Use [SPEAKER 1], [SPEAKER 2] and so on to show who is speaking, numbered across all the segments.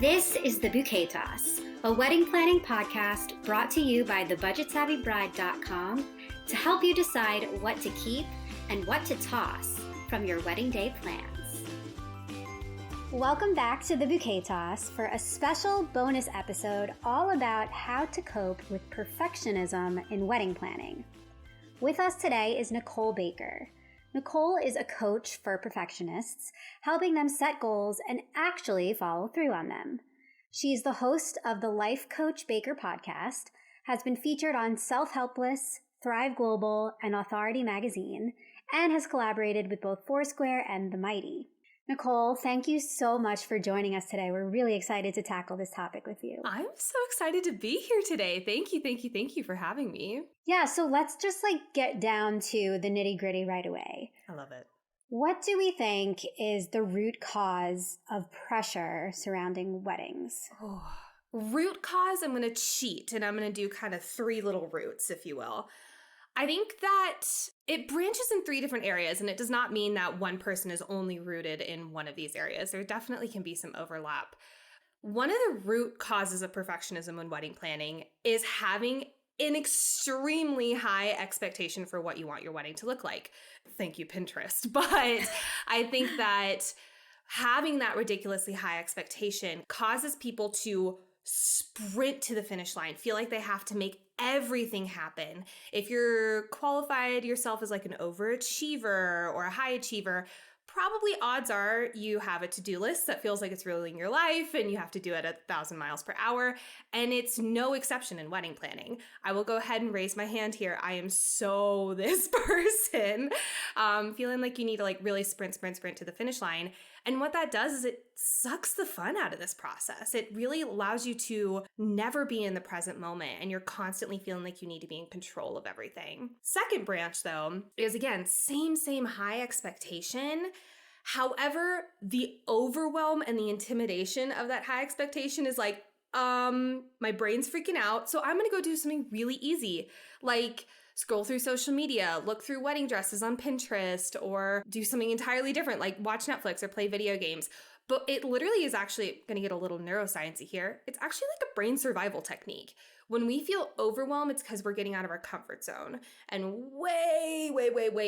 [SPEAKER 1] This is The Bouquet Toss, a wedding planning podcast brought to you by thebudgetsavvybride.com to help you decide what to keep and what to toss from your wedding day plans. Welcome back to The Bouquet Toss for a special bonus episode all about how to cope with perfectionism in wedding planning. With us today is Nicole Baker. Nicole is a coach for perfectionists, helping them set goals and actually follow through on them. She's the host of the Life Coach Baker podcast, has been featured on Self-Helpless, Thrive Global, and Authority Magazine, and has collaborated with both Foursquare and The Mighty. Nicole, thank you so much for joining us today. We're really excited to tackle this topic with you.
[SPEAKER 2] I'm so excited to be here today. Thank you for having me.
[SPEAKER 1] Yeah, so let's just get down to the nitty-gritty right away.
[SPEAKER 2] I love it.
[SPEAKER 1] What do we think is the root cause of pressure surrounding weddings?
[SPEAKER 2] Oh, root cause, I'm going to cheat, and I'm going to do kind of three little roots, if you will. I think that it branches in three different areas, and it does not mean that one person is only rooted in one of these areas. There definitely can be some overlap. One of the root causes of perfectionism when wedding planning is having an extremely high expectation for what you want your wedding to look like. Thank you, Pinterest. But I think that having that ridiculously high expectation causes people to sprint to the finish line, feel like they have to make everything happen. If you're qualified yourself as like an overachiever or a high achiever, probably odds are you have a to-do list that feels like it's ruling your life and you have to do it at 1,000 miles per hour. And it's no exception in wedding planning. I will go ahead and raise my hand here. I am so this person, feeling like you need to really sprint to the finish line. And what that does is it sucks the fun out of this process. It really allows you to never be in the present moment, and you're constantly feeling like you need to be in control of everything. Second branch, though, is again, same high expectation. However, the overwhelm and the intimidation of that high expectation is my brain's freaking out, so I'm gonna go do something really easy, like scroll through social media, look through wedding dresses on Pinterest, or do something entirely different, like watch Netflix or play video games. But it literally is actually going to get a little neuroscience-y here. It's actually like a brain survival technique. When we feel overwhelmed, it's because we're getting out of our comfort zone. And way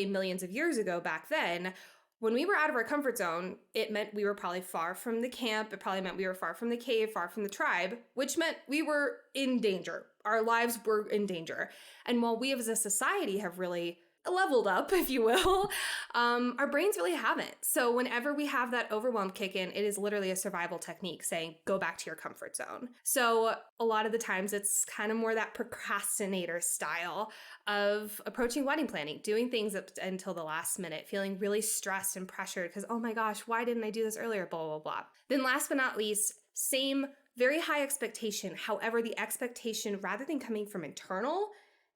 [SPEAKER 2] millions of years ago back then, when we were out of our comfort zone, it meant we were probably far from the camp. It probably meant we were far from the cave, far from the tribe, which meant we were in danger. Our lives were in danger. And while we as a society have really leveled up, if you will, our brains really haven't. So whenever we have that overwhelm kick in, it is literally a survival technique saying, go back to your comfort zone. So a lot of the times it's kind of more that procrastinator style of approaching wedding planning, doing things up until the last minute, feeling really stressed and pressured because, oh my gosh, why didn't I do this earlier, blah, blah, blah. Then last but not least, same very high expectation. However, the expectation, rather than coming from internal,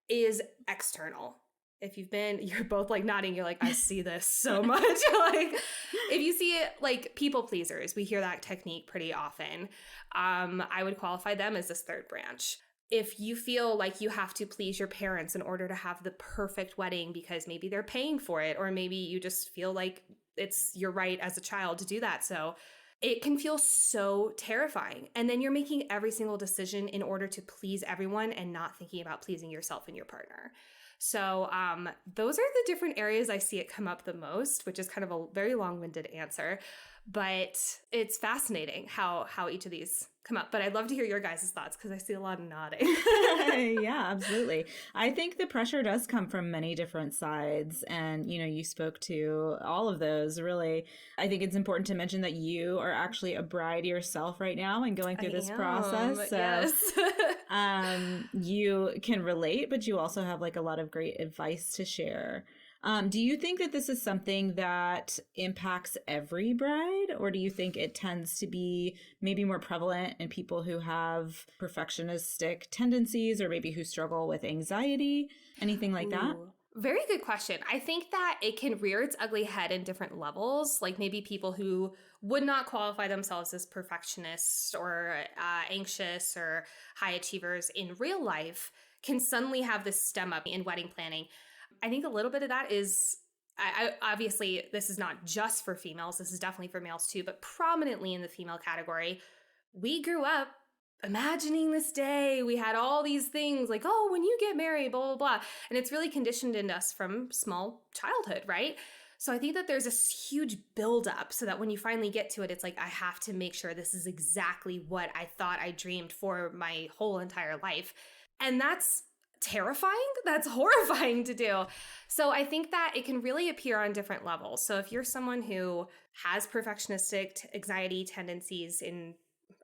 [SPEAKER 2] is external. If you're both nodding, you're I see this so much. If you see it people pleasers, we hear that technique pretty often. I would qualify them as this third branch. If you feel like you have to please your parents in order to have the perfect wedding because maybe they're paying for it, or maybe you just feel like it's your right as a child to do that. So it can feel so terrifying. And then you're making every single decision in order to please everyone and not thinking about pleasing yourself and your partner. So those are the different areas I see it come up the most, which is kind of a very long-winded answer. But it's fascinating how each of these come up. But I'd love to hear your guys' thoughts because I see a lot of nodding.
[SPEAKER 3] Yeah, absolutely. I think the pressure does come from many different sides. And, you spoke to all of those, really. I think it's important to mention that you are actually a bride yourself right now and going through this process. So
[SPEAKER 2] yes.
[SPEAKER 3] You can relate, but you also have a lot of great advice to share. Do you think that this is something that impacts every bride, or do you think it tends to be maybe more prevalent in people who have perfectionistic tendencies or maybe who struggle with anxiety? Anything like that?
[SPEAKER 2] Very good question. I think that it can rear its ugly head in different levels, like maybe people who would not qualify themselves as perfectionists or anxious or high achievers in real life can suddenly have this stem up in wedding planning. I think a little bit of that is, obviously, this is not just for females. This is definitely for males too, but prominently in the female category. we grew up imagining this day. We had all these things like, oh, when you get married, blah, blah, blah. And it's really conditioned in us from small childhood, right? So I think that there's this huge buildup so that when you finally get to it, it's like, I have to make sure this is exactly what I thought I dreamed for my whole entire life. And that's terrifying. That's horrifying to do. So I think that it can really appear on different levels. So if you're someone who has perfectionistic anxiety tendencies in,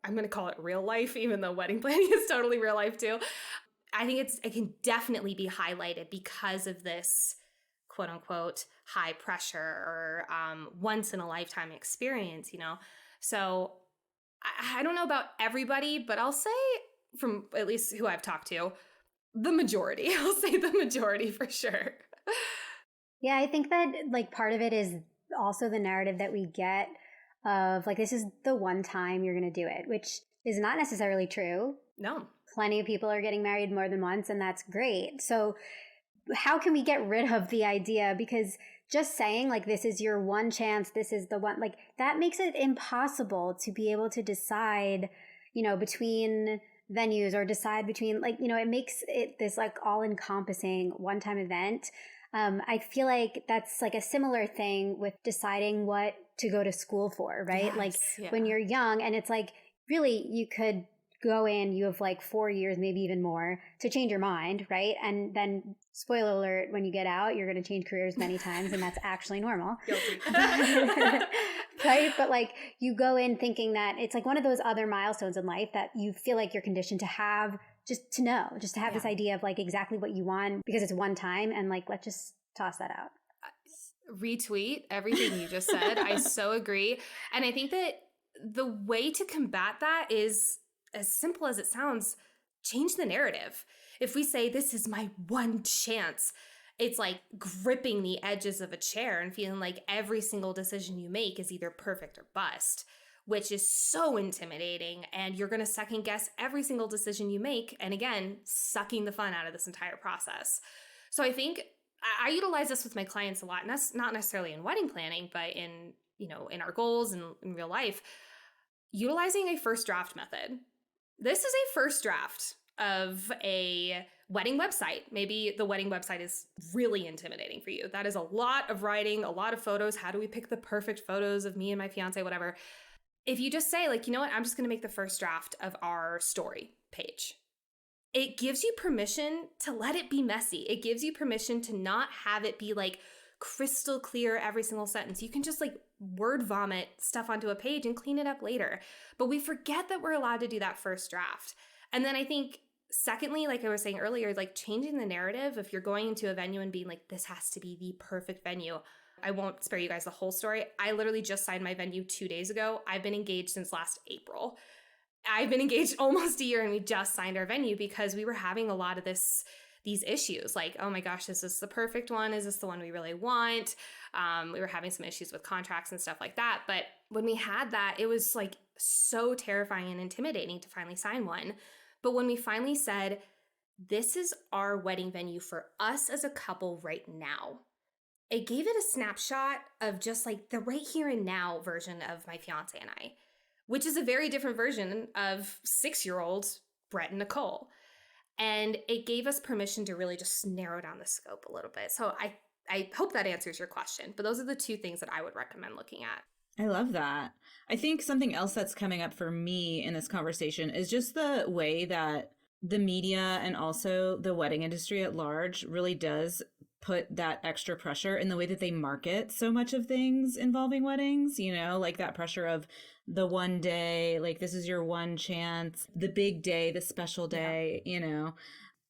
[SPEAKER 2] I'm going to call it real life, even though wedding planning is totally real life too, I think it can definitely be highlighted because of this quote unquote high pressure or once in a lifetime experience, you know? So I don't know about everybody, but I'll say from at least who I've talked to, the majority. I'll say the majority for sure.
[SPEAKER 1] Yeah, I think that like part of it is also the narrative that we get of like, this is the one time you're going to do it, which is not necessarily true.
[SPEAKER 2] No.
[SPEAKER 1] Plenty of people are getting married more than once, and that's great. So how can we get rid of the idea? Because just saying like, this is your one chance, this is the one, like that makes it impossible to be able to decide, you know, between venues or decide between like, you know, it makes it this like all encompassing one time event. I feel like that's like a similar thing with deciding what to go to school for, right?
[SPEAKER 2] Yes,
[SPEAKER 1] like when you're young and it's like, really, you could go in, you have like 4 years, maybe even more to change your mind, right? And then spoiler alert, when you get out, you're going to change careers many times and that's actually normal.
[SPEAKER 2] Guilty.
[SPEAKER 1] Right? But like you go in thinking that it's like one of those other milestones in life that you feel like you're conditioned to have, just to know, just to have this idea of like exactly what you want because it's one time and like, let's just toss that out.
[SPEAKER 2] Retweet everything you just said. I so agree. And I think that the way to combat that is as simple as it sounds, change the narrative. If we say this is my one chance, it's like gripping the edges of a chair and feeling like every single decision you make is either perfect or bust, which is so intimidating. And you're going to second guess every single decision you make. And again, sucking the fun out of this entire process. So I think I utilize this with my clients a lot, and that's not necessarily in wedding planning, but in, you know, in our goals and in real life, utilizing a first draft method. This is a first draft of a wedding website. Maybe the wedding website is really intimidating for you. That is a lot of writing, a lot of photos. How do we pick the perfect photos of me and my fiance, whatever? If you just say like, you know what, I'm just going to make the first draft of our story page. It gives you permission to let it be messy. It gives you permission to not have it be like crystal clear every single sentence. You can just like word vomit stuff onto a page and clean it up later. But we forget that we're allowed to do that first draft. And then I think secondly, like I was saying earlier, like changing the narrative. If you're going into a venue and being like, this has to be the perfect venue. I won't spare you guys the whole story. I literally just signed my venue 2 days ago. I've been engaged since last April. I've been engaged almost a year and we just signed our venue because we were having a lot of these issues like, oh my gosh, is this the perfect one? Is this the one we really want? We were having some issues with contracts and stuff like that. But when we had that, it was like so terrifying and intimidating to finally sign one. But when we finally said, this is our wedding venue for us as a couple right now, it gave it a snapshot of just like the right here and now version of my fiance and I, which is a very different version of 6-year-old Brett and Nicole. And it gave us permission to really just narrow down the scope a little bit. So I hope that answers your question. But those are the 2 things that I would recommend looking at.
[SPEAKER 3] I love that. I think something else that's coming up for me in this conversation is just the way that the media and also the wedding industry at large really does put that extra pressure in the way that they market so much of things involving weddings, you know, like that pressure of the one day, like this is your one chance, the big day, the special day, you know.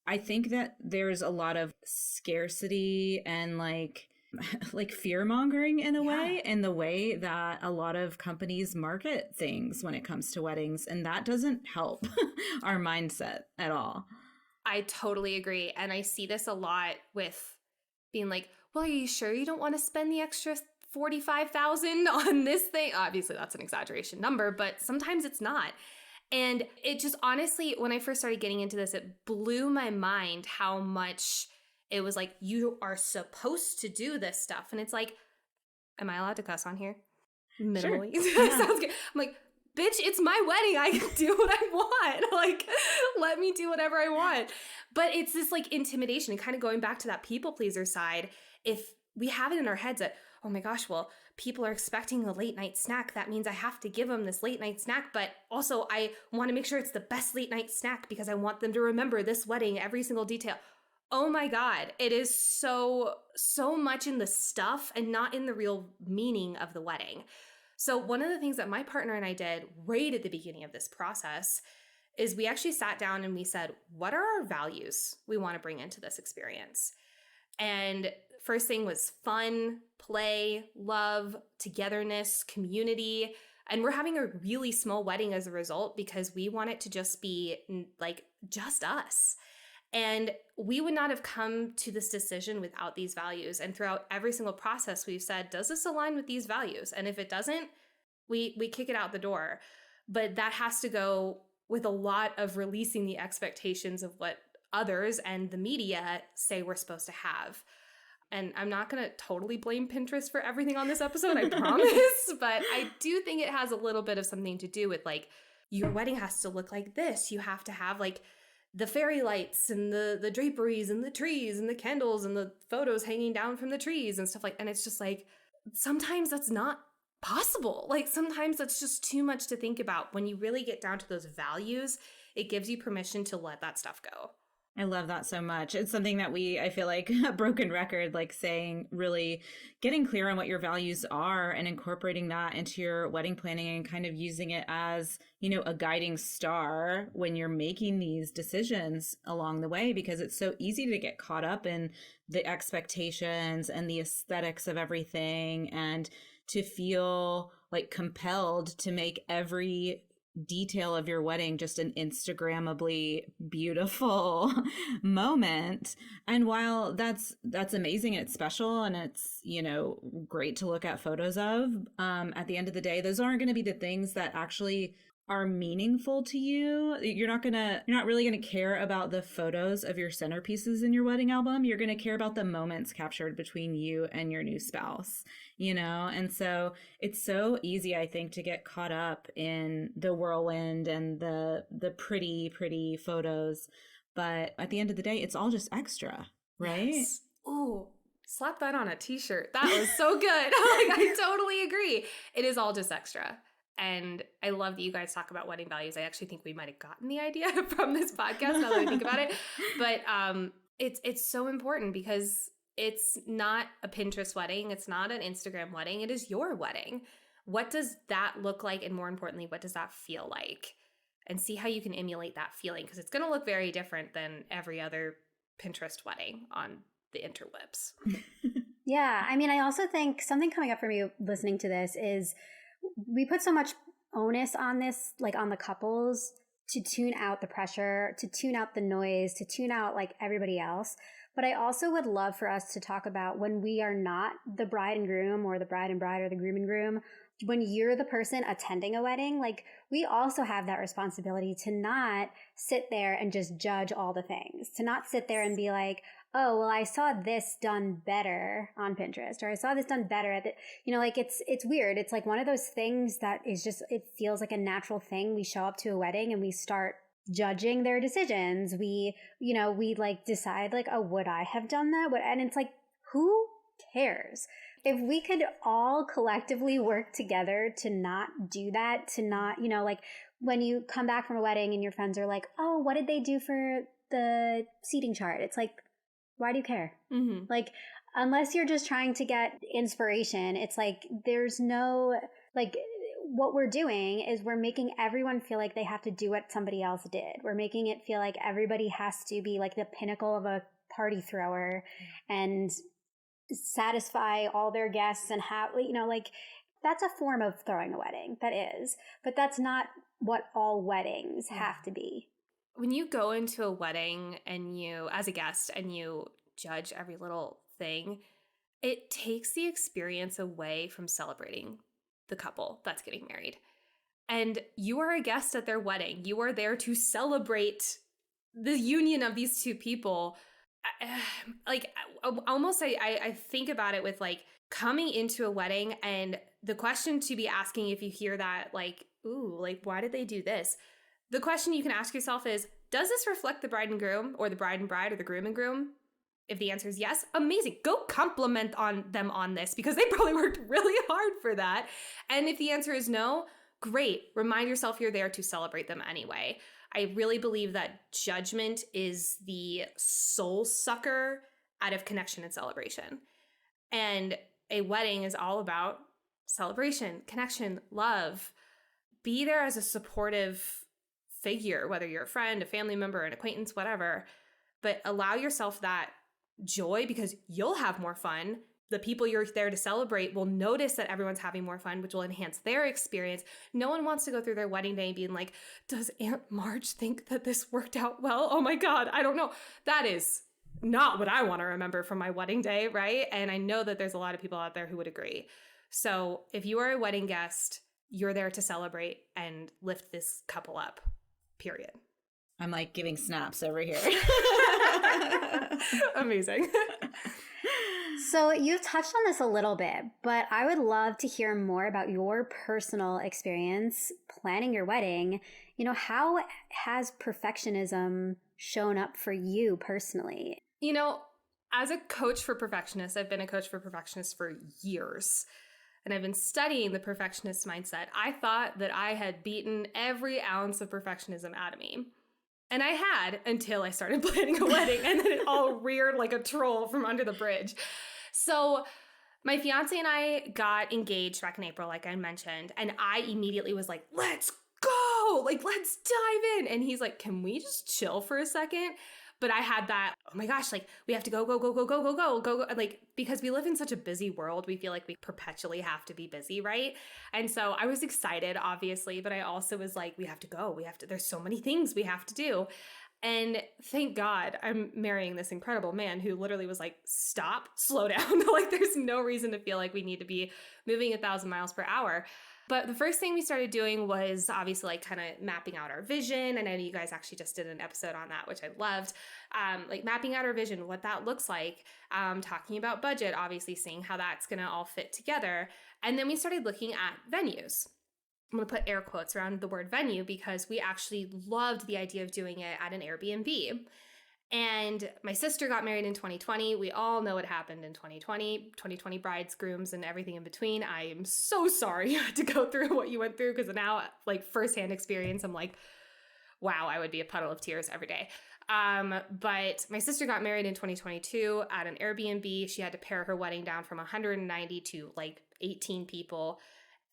[SPEAKER 3] I think that there's a lot of scarcity and like fear mongering in a way, in the way that a lot of companies market things when it comes to weddings. And that doesn't help our mindset at all.
[SPEAKER 2] I totally agree. And I see this a lot with being like, well, are you sure you don't want to spend the extra $45,000 on this thing? Obviously, that's an exaggeration number, but sometimes it's not. And it just honestly, when I first started getting into this, it blew my mind how much it was like, you are supposed to do this stuff. And it's like, am I allowed to cuss on here? Minimally.
[SPEAKER 3] Sure. Yeah.
[SPEAKER 2] Sounds good. I'm like, bitch, it's my wedding. I can do what I want. Like, let me do whatever I want. But it's this like intimidation and kind of going back to that people pleaser side. If we have it in our heads that, oh my gosh, well, people are expecting a late night snack. That means I have to give them this late night snack. But also I want to make sure it's the best late night snack because I want them to remember this wedding, every single detail. Oh my God, it is so much in the stuff and not in the real meaning of the wedding. So one of the things that my partner and I did right at the beginning of this process is we actually sat down and we said, what are our values we want to bring into this experience? And first thing was fun, play, love, togetherness, community. And we're having a really small wedding as a result because we want it to just be like just us. And we would not have come to this decision without these values. And throughout every single process, we've said, does this align with these values? And if it doesn't, we kick it out the door. But that has to go with a lot of releasing the expectations of what others and the media say we're supposed to have. And I'm not going to totally blame Pinterest for everything on this episode, I promise. But I do think it has a little bit of something to do with like, your wedding has to look like this. You have to have like the fairy lights and the draperies and the trees and the candles and the photos hanging down from the trees and stuff like, and it's just like, sometimes that's not possible. Like sometimes that's just too much to think about. When you really get down to those values, it gives you permission to let that stuff go.
[SPEAKER 3] I love that so much. It's something that I feel like a broken record, like saying, really getting clear on what your values are and incorporating that into your wedding planning and kind of using it as, a guiding star when you're making these decisions along the way, because it's so easy to get caught up in the expectations and the aesthetics of everything and to feel like compelled to make every detail of your wedding just an Instagrammably beautiful moment. And while that's amazing and it's special and it's great to look at photos of, at the end of the day, those aren't going to be the things that actually are meaningful to you. You're not really going to care about the photos of your centerpieces in your wedding album. You're going to care about the moments captured between you and your new spouse, And so it's so easy, I think, to get caught up in the whirlwind and the pretty, pretty photos. But at the end of the day, it's all just extra, right?
[SPEAKER 2] Yes. Ooh, slap that on a t-shirt. That was so good. I totally agree. It is all just extra. And I love that you guys talk about wedding values. I actually think we might have gotten the idea from this podcast now that I think about it. But it's so important because it's not a Pinterest wedding. It's not an Instagram wedding. It is your wedding. What does that look like? And more importantly, what does that feel like? And see how you can emulate that feeling, because it's going to look very different than every other Pinterest wedding on the interwebs.
[SPEAKER 1] Yeah. I mean, I also think something coming up for me listening to this is we put so much onus on this, like on the couples, to tune out the pressure, to tune out the noise, to tune out like everybody else. But I also would love for us to talk about when we are not the bride and groom, or the bride and bride, or the groom and groom, when you're the person attending a wedding, like we also have that responsibility to not sit there and just judge all the things, to not sit there and be like, oh, well, I saw this done better on Pinterest, or I saw this done better at the, like it's weird. It's like one of those things that is just, it feels like a natural thing. We show up to a wedding and we start judging their decisions. We like decide like, oh, would I have done that? And it's like, who cares? If we could all collectively work together to not do that, to not, like when you come back from a wedding and your friends are like, oh, what did they do for the seating chart? It's like, why do you care? Mm-hmm. Like, unless you're just trying to get inspiration, it's like, there's no, like, what we're doing is we're making everyone feel like they have to do what somebody else did. We're making it feel like everybody has to be like the pinnacle of a party thrower and satisfy all their guests and have, like, that's a form of throwing a wedding. That is. But that's not what all weddings have to be.
[SPEAKER 2] When you go into a wedding and you, as a guest, and you judge every little thing, it takes the experience away from celebrating the couple that's getting married. And you are a guest at their wedding. You are there to celebrate the union of these two people. Like, almost I think about it with like coming into a wedding, and the question to be asking if you hear that like ooh, like, why did they do this? The question you can ask yourself is, does this reflect the bride and groom, or the bride and bride, or the groom and groom? If the answer is yes, amazing. Go compliment on them on this, because they probably worked really hard for that. And if the answer is no, great. Remind yourself you're there to celebrate them anyway. I really believe that judgment is the soul sucker out of connection and celebration. And a wedding is all about celebration, connection, love. Be there as a supportive figure, whether you're a friend, a family member, an acquaintance, whatever. But allow yourself that joy, because you'll have more fun. The people you're there to celebrate will notice that everyone's having more fun, which will enhance their experience. No one wants to go through their wedding day being like, does Aunt Marge think that this worked out well? Oh my God, I don't know. That is not what I want to remember from my wedding day, right? And I know that there's a lot of people out there who would agree. So if you are a wedding guest, you're there to celebrate and lift this couple up, period.
[SPEAKER 3] I'm like giving snaps over here.
[SPEAKER 2] Amazing.
[SPEAKER 1] So you've touched on this a little bit, but I would love to hear more about your personal experience planning your wedding. You know, how has perfectionism shown up for you personally?
[SPEAKER 2] You know, as a coach for perfectionists, I've been a coach for perfectionists for years. And I've been studying the perfectionist mindset. I thought that I had beaten every ounce of perfectionism out of me. And I had, until I started planning a wedding, and then it all reared like a troll from under the bridge. So my fiance and I got engaged back in April, like I mentioned, and I immediately was like, let's go, like, let's dive in. And he's like, can we just chill for a second? But I had that, oh my gosh, like, we have to go, like, because we live in such a busy world, we feel like we perpetually have to be busy, right? And so I was excited, obviously, but I also was like, we have to go, there's so many things we have to do. And thank God I'm marrying this incredible man who literally was like, stop, slow down. Like, there's no reason to feel like we need to be moving 1,000 miles per hour. But the first thing we started doing was obviously like kind of mapping out our vision. And I know you guys actually just did an episode on that, which I loved. Like mapping out our vision, what that looks like, talking about budget, obviously seeing how that's going to all fit together. And then we started looking at venues. I'm going to put air quotes around the word venue because we actually loved the idea of doing it at an Airbnb. And my sister got married in 2020. We all know what happened in 2020 brides, grooms, and everything in between. I am so sorry you had to go through what you went through, because now, like, firsthand experience, I'm like, wow, I would be a puddle of tears every day. But my sister got married in 2022 at an Airbnb. She had to pare her wedding down from 190 to like 18 people.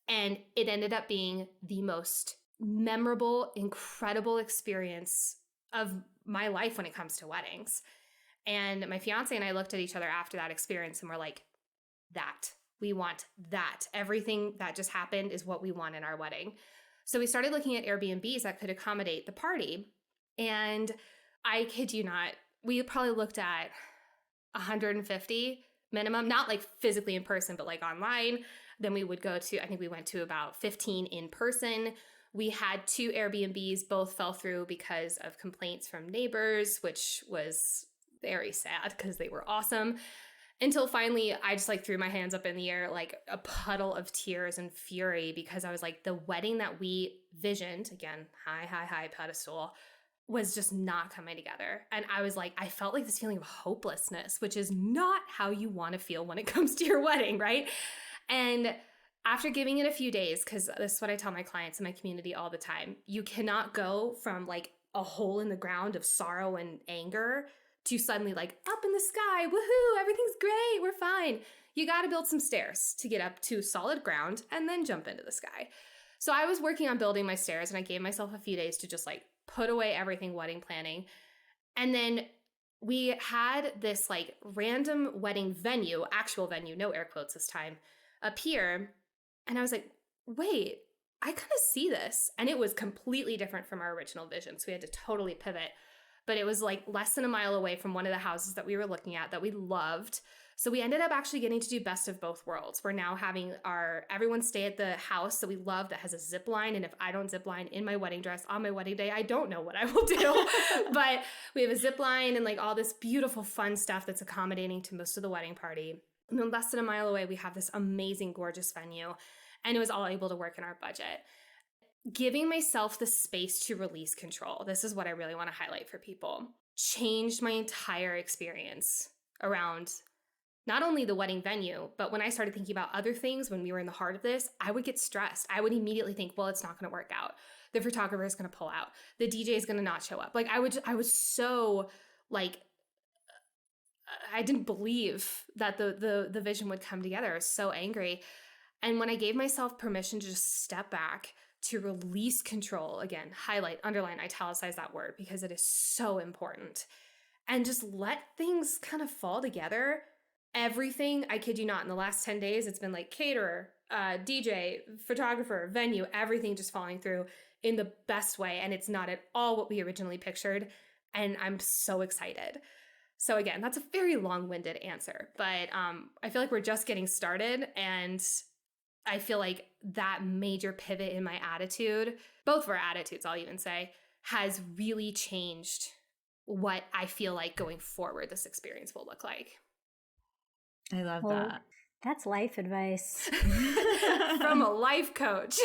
[SPEAKER 2] And it ended up being the most memorable, incredible experience of my life when it comes to weddings. And my fiance and I looked at each other after that experience and we're like, we want that. Everything that just happened is what we want in our wedding. So we started looking at Airbnbs that could accommodate the party. And I kid you not, we probably looked at 150 minimum, not like physically in person, but like online. Then we would go to, I think we went to about 15 in person. We had 2 Airbnbs, both fell through because of complaints from neighbors, which was very sad because they were awesome. Until finally, I just like threw my hands up in the air, like a puddle of tears and fury, because I was like, the wedding that we visioned, again, high pedestal, was just not coming together. And I was like, I felt like this feeling of hopelessness, which is not how you want to feel when it comes to your wedding, right? And after giving it a few days, because this is what I tell my clients in my community all the time, you cannot go from like a hole in the ground of sorrow and anger to suddenly like up in the sky, woohoo, everything's great, we're fine. You got to build some stairs to get up to solid ground and then jump into the sky. So I was working on building my stairs and I gave myself a few days to just like put away everything wedding planning. And then we had this like random wedding venue, actual venue, no air quotes this time, appear. And I was like, wait, I kind of see this. And it was completely different from our original vision. So we had to totally pivot. But it was like less than a mile away from one of the houses that we were looking at that we loved. So we ended up actually getting to do best of both worlds. We're now having everyone stay at the house that we love that has a zip line. And if I don't zip line in my wedding dress on my wedding day, I don't know what I will do. But we have a zip line and like all this beautiful fun stuff that's accommodating to most of the wedding party. And then less than a mile away, we have this amazing, gorgeous venue. And it was all able to work in our budget. giving myself the space to release control. This is what I really want to highlight for people. Changed my entire experience around not only the wedding venue, but when I started thinking about other things, when we were in the heart of this, I would get stressed. I would immediately think, well, it's not going to work out. The photographer is going to pull out. The DJ is going to not show up. Like I was so like, I didn't believe that the vision would come together. I was so angry. And when I gave myself permission to just step back, to release control, again, highlight, underline, italicize that word because it is so important, and just let things kind of fall together. Everything, I kid you not, in the last 10 days, it's been like caterer, DJ, photographer, venue, everything just falling through in the best way. And it's not at all what we originally pictured. And I'm so excited. So again, that's a very long-winded answer, but I feel like we're just getting started, and I feel like that major pivot in my attitude, both of our attitudes, I'll even say, has really changed what I feel like going forward this experience will look like.
[SPEAKER 3] I love that.
[SPEAKER 1] That's life advice.
[SPEAKER 2] From a life coach.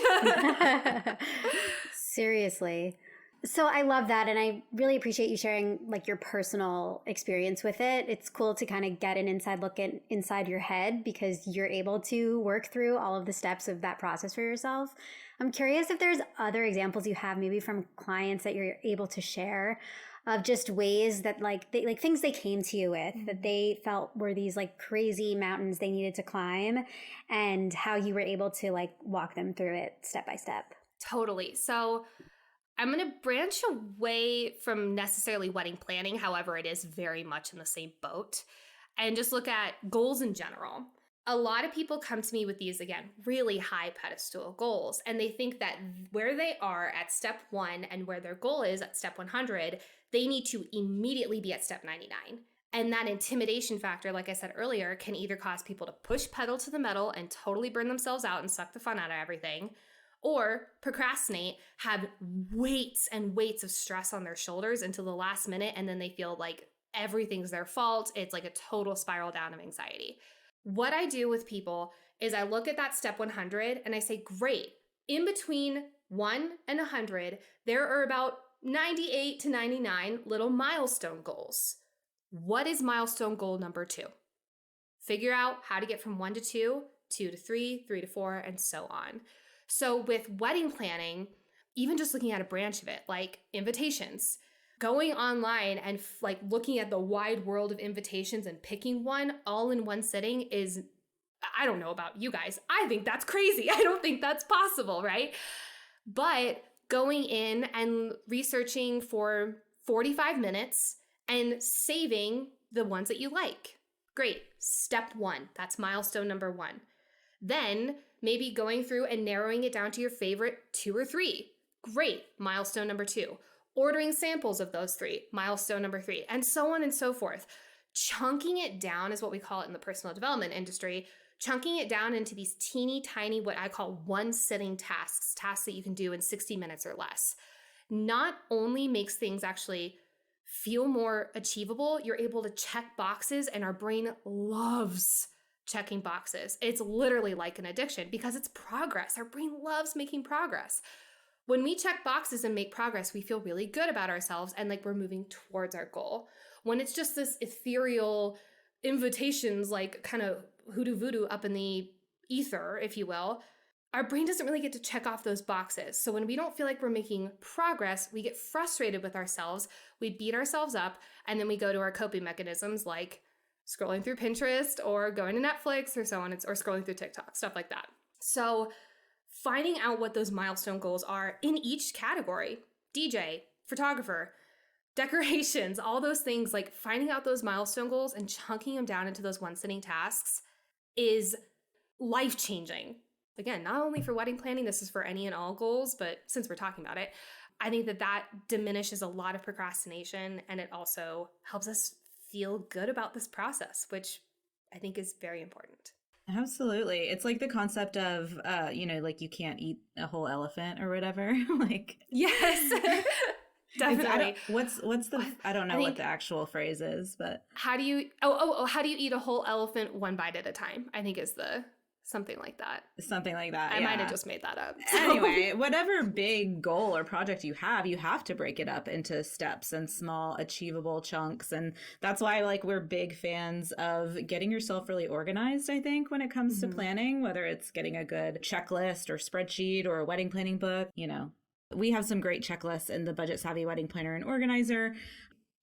[SPEAKER 1] Seriously. So I love that. And I really appreciate you sharing like your personal experience with it. It's cool to kind of get an inside look inside your head because you're able to work through all of the steps of that process for yourself. I'm curious if there's other examples you have maybe from clients that you're able to share of just ways that like things they came to you with that they felt were these like crazy mountains they needed to climb, and how you were able to like walk them through it step by step.
[SPEAKER 2] Totally. So I'm going to branch away from necessarily wedding planning. However, it is very much in the same boat, and just look at goals in general. A lot of people come to me with these, again, really high pedestal goals, and they think that where they are at step 1 and where their goal is at step 100, they need to immediately be at step 99. And that intimidation factor, like I said earlier, can either cause people to push pedal to the metal and totally burn themselves out and suck the fun out of everything, or procrastinate, have weights and weights of stress on their shoulders until the last minute, and then they feel like everything's their fault. It's like a total spiral down of anxiety. What I do with people is I look at that step 100 and I say, great, in between 1 and 100, there are about 98 to 99 little milestone goals. What is milestone goal number 2? Figure out how to get from 1 to 2, 2 to 3, 3 to 4, and so on. So with wedding planning, even just looking at a branch of it, like invitations, going online and like looking at the wide world of invitations and picking one all in one sitting is, I don't know about you guys, I think that's crazy. I don't think that's possible, right? But going in and researching for 45 minutes and saving the ones that you like. Great. Step 1. That's milestone number 1. Then maybe going through and narrowing it down to your favorite 2 or 3. Great. Milestone number 2. Ordering samples of those 3. Milestone number 3. And so on and so forth. Chunking it down is what we call it in the personal development industry. Chunking it down into these teeny tiny, what I call one sitting tasks that you can do in 60 minutes or less, not only makes things actually feel more achievable, you're able to check boxes, and our brain loves checking boxes. It's literally like an addiction because it's progress. Our brain loves making progress. When we check boxes and make progress, we feel really good about ourselves and like we're moving towards our goal. When it's just this ethereal invitations, like kind of hoodoo voodoo up in the ether, if you will, our brain doesn't really get to check off those boxes. So when we don't feel like we're making progress, we get frustrated with ourselves, we beat ourselves up, and then we go to our coping mechanisms like scrolling through Pinterest or going to Netflix or so on, or scrolling through TikTok, stuff like that. So finding out what those milestone goals are in each category, DJ, photographer, decorations, all those things, like finding out those milestone goals and chunking them down into those one sitting tasks is life-changing. Again, not only for wedding planning, this is for any and all goals, but since we're talking about it, I think that diminishes a lot of procrastination, and it also helps us feel good about this process, which I think is very important.
[SPEAKER 3] Absolutely. It's like the concept of, like you can't eat a whole elephant or whatever. Like,
[SPEAKER 2] yes, definitely.
[SPEAKER 3] I don't know what the actual phrase is, but
[SPEAKER 2] how do you eat a whole elephant one bite at a time, I think is the Something like that.
[SPEAKER 3] Something like that.
[SPEAKER 2] I
[SPEAKER 3] yeah.
[SPEAKER 2] might have just made that up. So.
[SPEAKER 3] Anyway, whatever big goal or project you have to break it up into steps and small achievable chunks. And that's why like we're big fans of getting yourself really organized, I think, when it comes to planning, whether it's getting a good checklist or spreadsheet or a wedding planning book. You know, we have some great checklists in the Budget Savvy Wedding Planner and Organizer.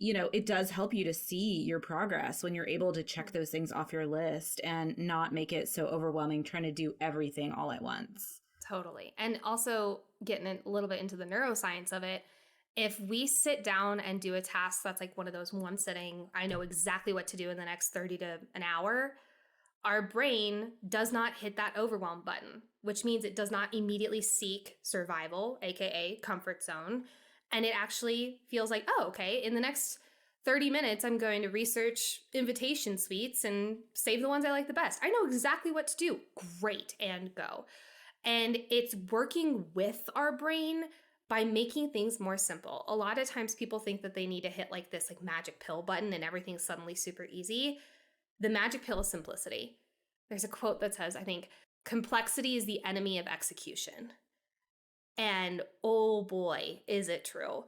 [SPEAKER 3] You know, it does help you to see your progress when you're able to check those things off your list and not make it so overwhelming trying to do everything all at once.
[SPEAKER 2] Totally. And also getting a little bit into the neuroscience of it, if we sit down and do a task that's like one of those one sitting, I know exactly what to do in the next 30 to an hour, our brain does not hit that overwhelm button, which means it does not immediately seek survival, aka comfort zone. And it actually feels like, oh, okay, in the next 30 minutes, I'm going to research invitation suites and save the ones I like the best. I know exactly what to do. Great, and go. And it's working with our brain by making things more simple. A lot of times people think that they need to hit like this like magic pill button and everything's suddenly super easy. The magic pill is simplicity. There's a quote that says, I think, complexity is the enemy of execution. And oh boy, is it true.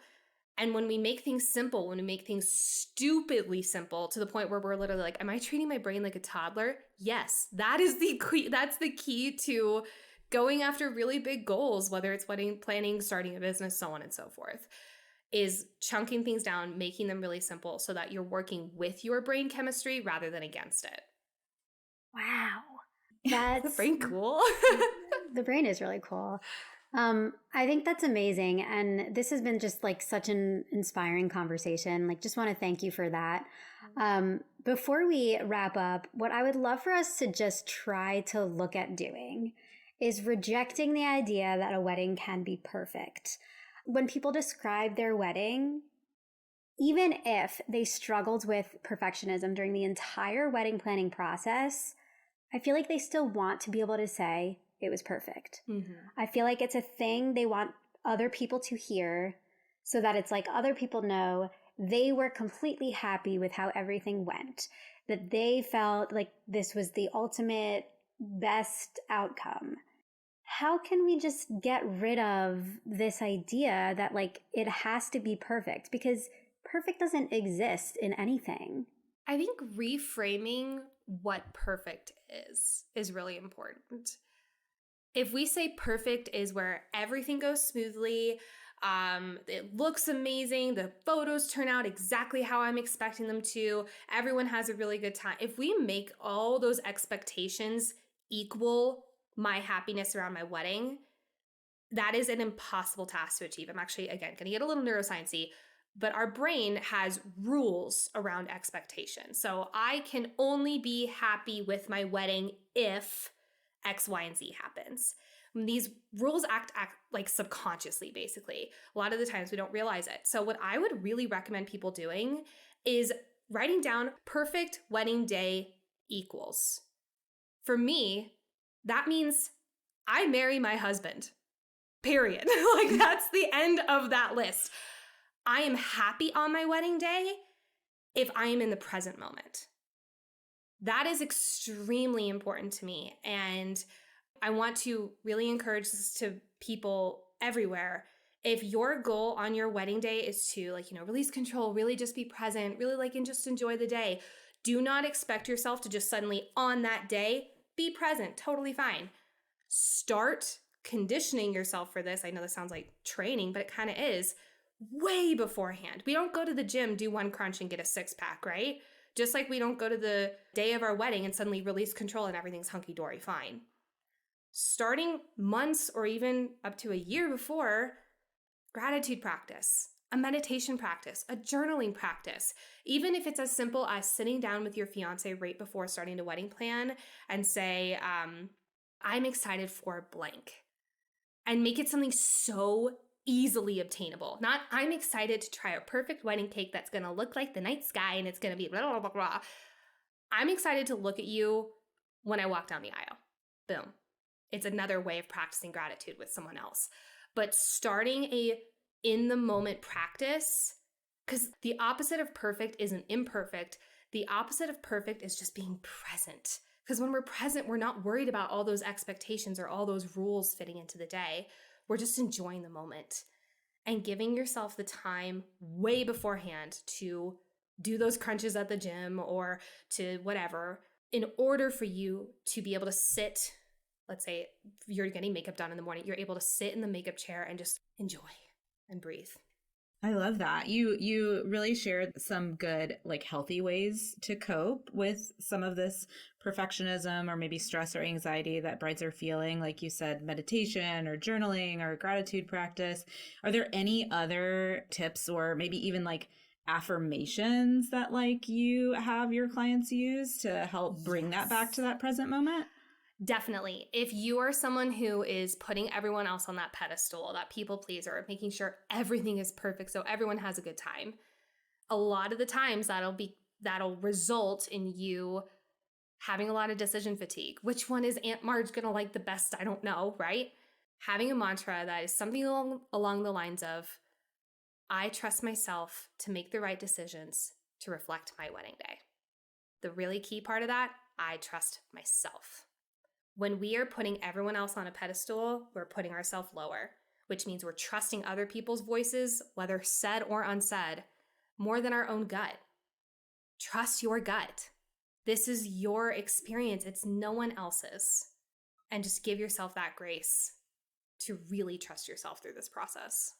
[SPEAKER 2] And when we make things simple, when we make things stupidly simple to the point where we're literally like, am I treating my brain like a toddler? Yes, that is the key. That's the key to going after really big goals, whether it's wedding planning, starting a business, so on and so forth, is chunking things down, making them really simple so that you're working with your brain chemistry rather than against it.
[SPEAKER 1] Wow. That's
[SPEAKER 2] brain cool.
[SPEAKER 1] The brain is really cool. I think that's amazing. And this has been just like such an inspiring conversation. Like, just want to thank you for that. Before we wrap up, what I would love for us to just try to look at doing is rejecting the idea that a wedding can be perfect. When people describe their wedding, even if they struggled with perfectionism during the entire wedding planning process, I feel like they still want to be able to say, it was perfect. Mm-hmm. I feel like it's a thing they want other people to hear so that it's like other people know they were completely happy with how everything went, that they felt like this was the ultimate best outcome. How can we just get rid of this idea that like it has to be perfect? Because perfect doesn't exist in anything.
[SPEAKER 2] I think reframing what perfect is really important. If we say perfect is where everything goes smoothly, it looks amazing, the photos turn out exactly how I'm expecting them to, everyone has a really good time. If we make all those expectations equal my happiness around my wedding, that is an impossible task to achieve. I'm actually, again, going to get a little neuroscience-y, but our brain has rules around expectation. So I can only be happy with my wedding if X, Y, and Z happens. And these rules act like subconsciously, basically. A lot of the times we don't realize it. So what I would really recommend people doing is writing down perfect wedding day equals. For me, that means I marry my husband, period. Like that's the end of that list. I am happy on my wedding day if I am in the present moment. That is extremely important to me. And I want to really encourage this to people everywhere. If your goal on your wedding day is to release control, really just be present, really and just enjoy the day, do not expect yourself to just suddenly on that day be present. Totally fine. Start conditioning yourself for this. I know this sounds like training, but it kind of is way beforehand. We don't go to the gym, do one crunch and get a 6-pack, right? Just like we don't go to the day of our wedding and suddenly release control and everything's hunky-dory fine. Starting months or even up to a year before, gratitude practice, a meditation practice, a journaling practice, even if it's as simple as sitting down with your fiance right before starting the wedding plan and say, I'm excited for blank, and make it something so easily obtainable. Not, I'm excited to try a perfect wedding cake that's going to look like the night sky and it's going to be blah, blah, blah, blah. I'm excited to look at you when I walk down the aisle. Boom. It's another way of practicing gratitude with someone else. But starting a in the moment practice, because the opposite of perfect isn't imperfect. The opposite of perfect is just being present. Because when we're present, we're not worried about all those expectations or all those rules fitting into the day. We're just enjoying the moment and giving yourself the time way beforehand to do those crunches at the gym or to whatever, in order for you to be able to sit. Let's say you're getting makeup done in the morning, you're able to sit in the makeup chair and just enjoy and breathe.
[SPEAKER 3] I love that. You really shared some good, like, healthy ways to cope with some of this perfectionism or maybe stress or anxiety that brides are feeling. Like you said, meditation or journaling or gratitude practice. Are there any other tips or maybe even like affirmations that like you have your clients use to help bring that back to that present moment?
[SPEAKER 2] Definitely. If you are someone who is putting everyone else on that pedestal, that people pleaser, making sure everything is perfect so everyone has a good time, a lot of the times that'll result in you having a lot of decision fatigue. Which one is Aunt Marge going to like the best? I don't know, right? Having a mantra that is something along the lines of, I trust myself to make the right decisions to reflect my wedding day. The really key part of that, I trust myself. When we are putting everyone else on a pedestal, we're putting ourselves lower, which means we're trusting other people's voices, whether said or unsaid, more than our own gut. Trust your gut. This is your experience. It's no one else's. And just give yourself that grace to really trust yourself through this process.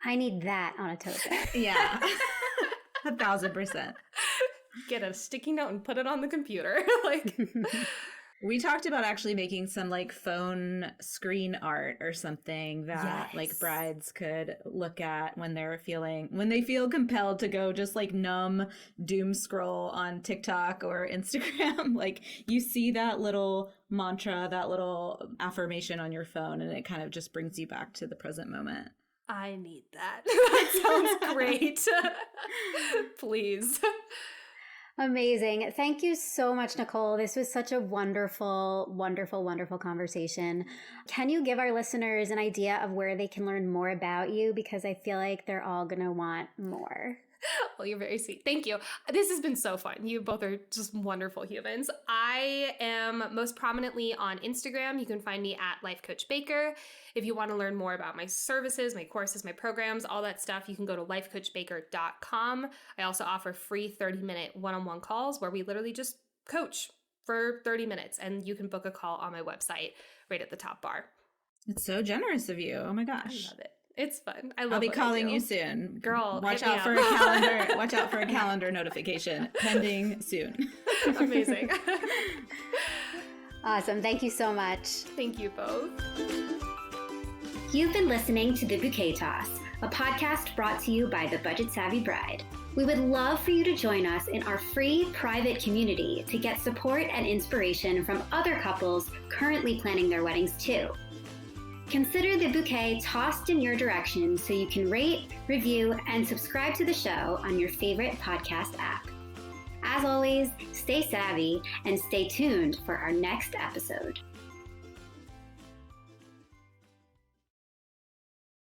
[SPEAKER 1] I need that on a tote bag.
[SPEAKER 3] Yeah. 1,000%.
[SPEAKER 2] Get a sticky note and put it on the computer.
[SPEAKER 3] We talked about actually making some like phone screen art or something that like brides could look at when they feel compelled to go just like numb doom scroll on TikTok or Instagram. Like you see that little mantra, that little affirmation on your phone, and it kind of just brings you back to the present moment.
[SPEAKER 2] I need that. That sounds great. Please.
[SPEAKER 1] Amazing. Thank you so much, Nicole. This was such a wonderful, wonderful, wonderful conversation. Can you give our listeners an idea of where they can learn more about you? Because I feel like they're all going to want more.
[SPEAKER 2] Well, you're very sweet. Thank you. This has been so fun. You both are just wonderful humans. I am most prominently on Instagram. You can find me at Life Coach Baker. If you want to learn more about my services, my courses, my programs, all that stuff, you can go to lifecoachbaker.com. I also offer free 30-minute one-on-one calls where we literally just coach for 30 minutes, and you can book a call on my website right at the top bar.
[SPEAKER 3] It's so generous of you. Oh my gosh.
[SPEAKER 2] I love it. It's fun.
[SPEAKER 3] I'll be calling you soon.
[SPEAKER 2] Girl,
[SPEAKER 3] watch out for a calendar. Watch out for a calendar notification pending soon.
[SPEAKER 2] Amazing.
[SPEAKER 1] Awesome. Thank you so much.
[SPEAKER 2] Thank you both.
[SPEAKER 1] You've been listening to The Bouquet Toss, a podcast brought to you by the Budget Savvy Bride. We would love for you to join us in our free private community to get support and inspiration from other couples currently planning their weddings too. Consider the bouquet tossed in your direction so you can rate, review, and subscribe to the show on your favorite podcast app. As always, stay savvy and stay tuned for our next episode.